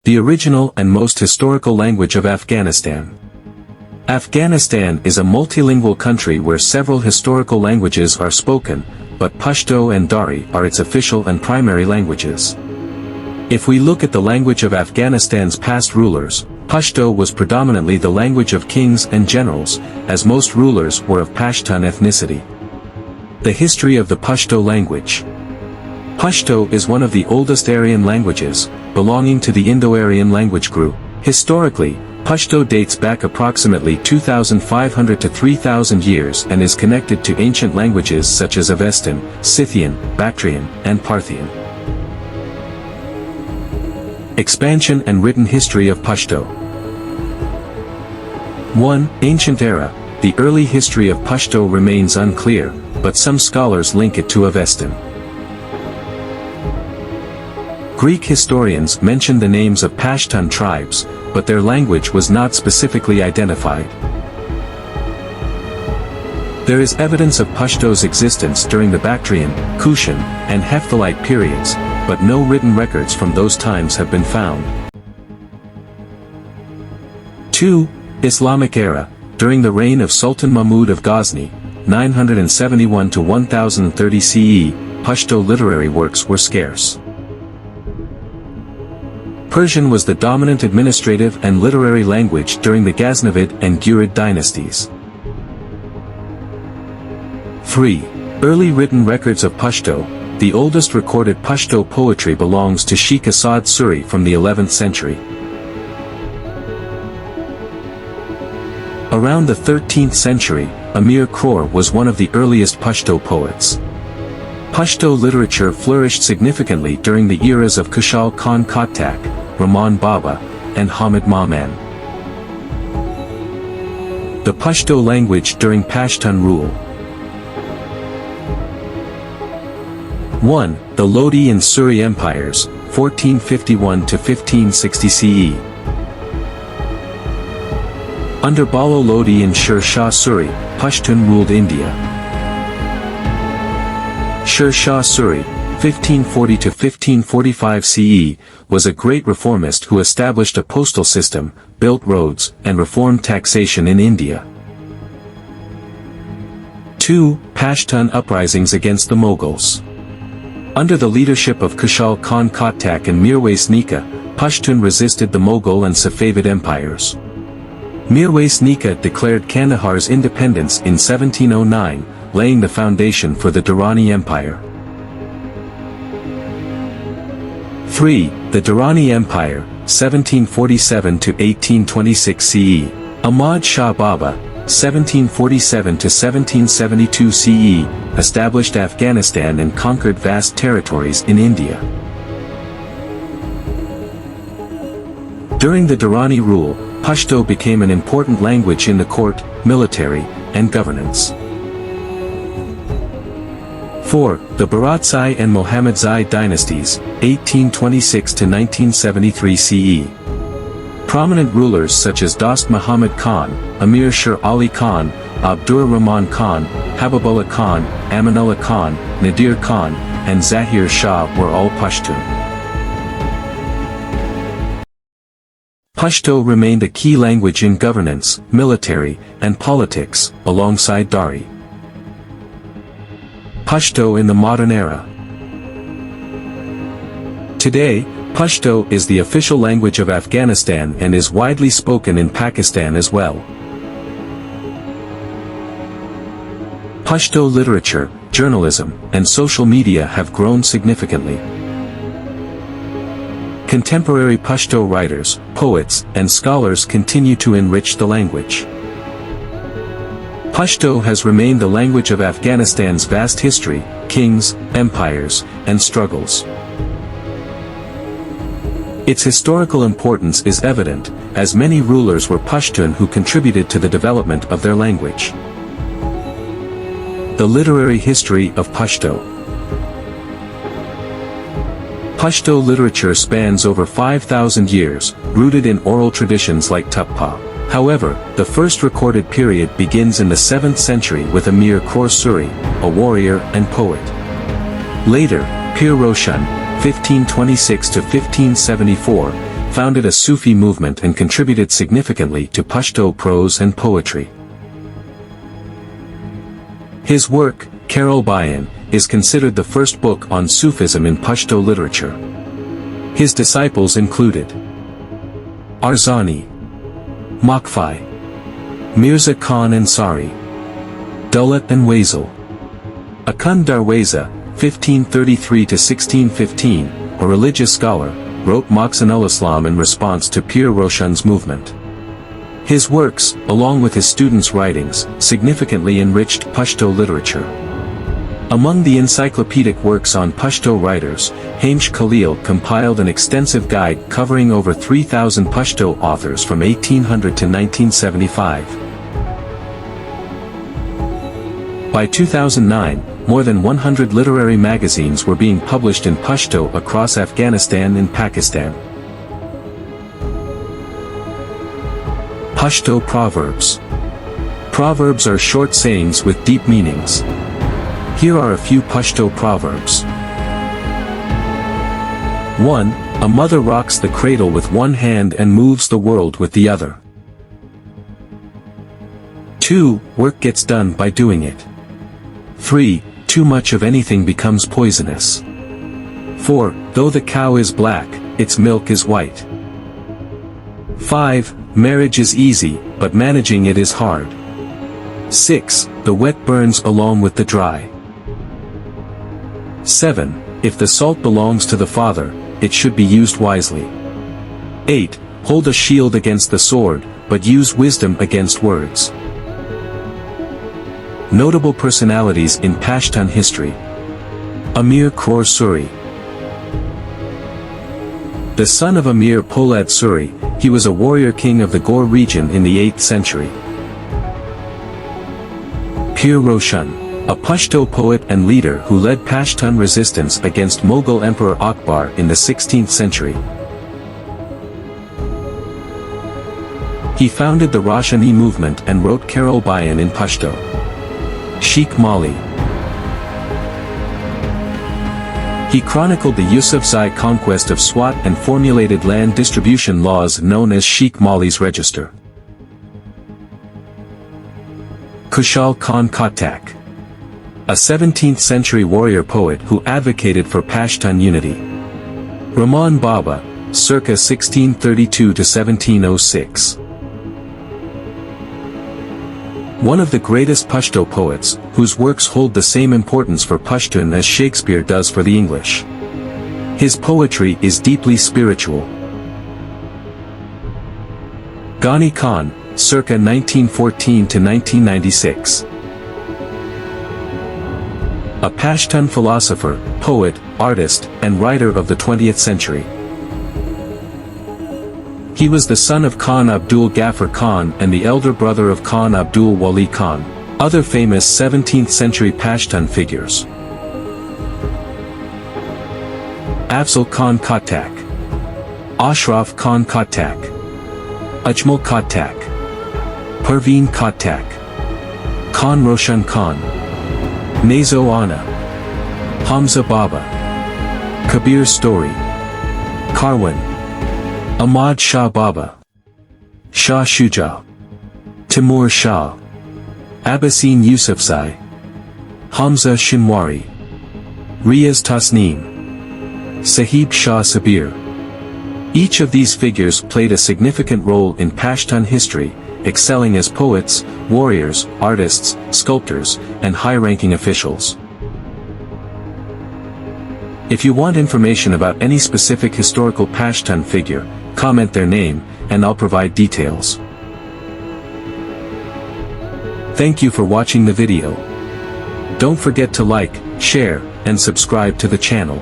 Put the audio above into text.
The original and most historical language of Afghanistan. Afghanistan is a multilingual country where several historical languages are spoken, but Pashto and Dari are its official and primary languages. If we look at the language of Afghanistan's past rulers, Pashto was predominantly the language of kings and generals, as most rulers were of Pashtun ethnicity. The history of the Pashto language. Pashto is one of the oldest Aryan languages, belonging to the Indo-Aryan language group. Historically, Pashto dates back approximately 2,500 to 3,000 years and is connected to ancient languages such as Avestan, Scythian, Bactrian, and Parthian. Expansion and written history of Pashto. 1. Ancient era. The early history of Pashto remains unclear, but some scholars link it to Avestan. Greek historians mention the names of Pashtun tribes, but their language was not specifically identified. There is evidence of Pashto's existence during the Bactrian, Kushan, and Hephthalite periods, but no written records from those times have been found. 2. Islamic era. During the reign of Sultan Mahmud of Ghazni, 971 to 1030 CE, Pashto literary works were scarce. Persian was the dominant administrative and literary language during the Ghaznavid and Ghurid dynasties. 3. Early written records of Pashto. The oldest recorded Pashto poetry belongs to Sheikh Asad Suri from the 11th century. Around the 13th century, Amir Kror was one of the earliest Pashto poets. Pashto literature flourished significantly during the eras of Kushal Khan Khattak, Rahman Baba, and Hamid Mahman. The Pashto language during Pashtun rule. 1. The Lodi and Suri empires, 1451 to 1560 CE. Under Balo Lodi and Sher Shah Suri, Pashtun ruled India. Sher Shah Suri, 1540 to 1545 CE, was a great reformist who established a postal system, built roads, and reformed taxation in India. 2. Pashtun uprisings against the Mughals. Under the leadership of Kushal Khan Khattak and Mirwais Nika, Pashtun resisted the Mughal and Safavid empires. Mirwais Nika declared Kandahar's independence in 1709, laying the foundation for the Durrani Empire. 3. The Durrani Empire, 1747 to 1826 CE. Ahmad Shah Baba, 1747 to 1772 CE, established Afghanistan and conquered vast territories in India. During the Durrani rule, Pashto became an important language in the court, military, and governance. 4. The Baratzai and Mohammedzai dynasties, 1826 to 1973 CE. Prominent rulers such as Dost Muhammad Khan, Amir Sher Ali Khan, Abdur Rahman Khan, Habibullah Khan, Aminullah Khan, Nadir Khan, and Zahir Shah were all Pashtun. Pashto remained a key language in governance, military, and politics, alongside Dari. Pashto in the modern era. Today, Pashto is the official language of Afghanistan and is widely spoken in Pakistan as well. Pashto literature, journalism, and social media have grown significantly. Contemporary Pashto writers, poets, and scholars continue to enrich the language. Pashto has remained the language of Afghanistan's vast history, kings, empires, and struggles. Its historical importance is evident, as many rulers were Pashtun who contributed to the development of their language. The literary history of Pashto. Pashto literature spans over 5,000 years, rooted in oral traditions like Tuppa. However, the first recorded period begins in the 7th century with Amir Kror Suri, a warrior and poet. Later, Pir Roshan, 1526 to 1574, founded a Sufi movement and contributed significantly to Pashto prose and poetry. His work, Karol Bayan, is considered the first book on Sufism in Pashto literature. His disciples included Arzani, Makfi, Mirza Khan Ansari, Dawlat and Wazel. Akund Darweza, 1533–1615, a religious scholar, wrote Maqsanul Islam in response to Pir Roshan's movement. His works, along with his students' writings, significantly enriched Pashto literature. Among the encyclopedic works on Pashto writers, Hamsh Khalil compiled an extensive guide covering over 3,000 Pashto authors from 1800 to 1975. By 2009, more than 100 literary magazines were being published in Pashto across Afghanistan and Pakistan. Pashto proverbs. Proverbs are short sayings with deep meanings. Here are a few Pashto proverbs. 1. A mother rocks the cradle with one hand and moves the world with the other. 2. Work gets done by doing it. 3. Too much of anything becomes poisonous. 4. Though the cow is black, its milk is white. 5. Marriage is easy, but managing it is hard. 6. The wet burns along with the dry. 7. If the salt belongs to the father, it should be used wisely. 8. Hold a shield against the sword, but use wisdom against words. Notable personalities in Pashtun history. Amir Khor Suri. The son of Amir Polad Suri, he was a warrior king of the Ghor region in the 8th century. Pir Roshan, a Pashto poet and leader who led Pashtun resistance against Mughal Emperor Akbar in the 16th century. He founded the Roshani movement and wrote Karol Bayan in Pashto. Sheikh Mali. He chronicled the Yusufzai conquest of Swat and formulated land distribution laws known as Sheikh Mali's Register. Kushal Khan Khattak, a 17th-century warrior poet who advocated for Pashtun unity. Rahman Baba, circa 1632–1706. One of the greatest Pashto poets, whose works hold the same importance for Pashtun as Shakespeare does for the English. His poetry is deeply spiritual. Ghani Khan, circa 1914–1996. A Pashtun philosopher, poet, artist, and writer of the 20th century. He was the son of Khan Abdul Ghaffar Khan and the elder brother of Khan Abdul Wali Khan. Other famous 17th-century Pashtun figures. Afzal Khan Khattak, Ashraf Khan Khattak, Ajmal Khattak, Perveen Khattak, Khan Roshan Khan, Nazo Ana, Hamza Baba, Kabir Story, Karwan, Ahmad Shah Baba, Shah Shuja, Timur Shah, Abbasin Yusufzai, Hamza Shinwari, Riaz Tasneem, Sahib Shah Sabir. Each of these figures played a significant role in Pashtun history, excelling as poets, warriors, artists, sculptors, and high-ranking officials. If you want information about any specific historical Pashtun figure, comment their name, and I'll provide details. Thank you for watching the video. Don't forget to like, share, and subscribe to the channel.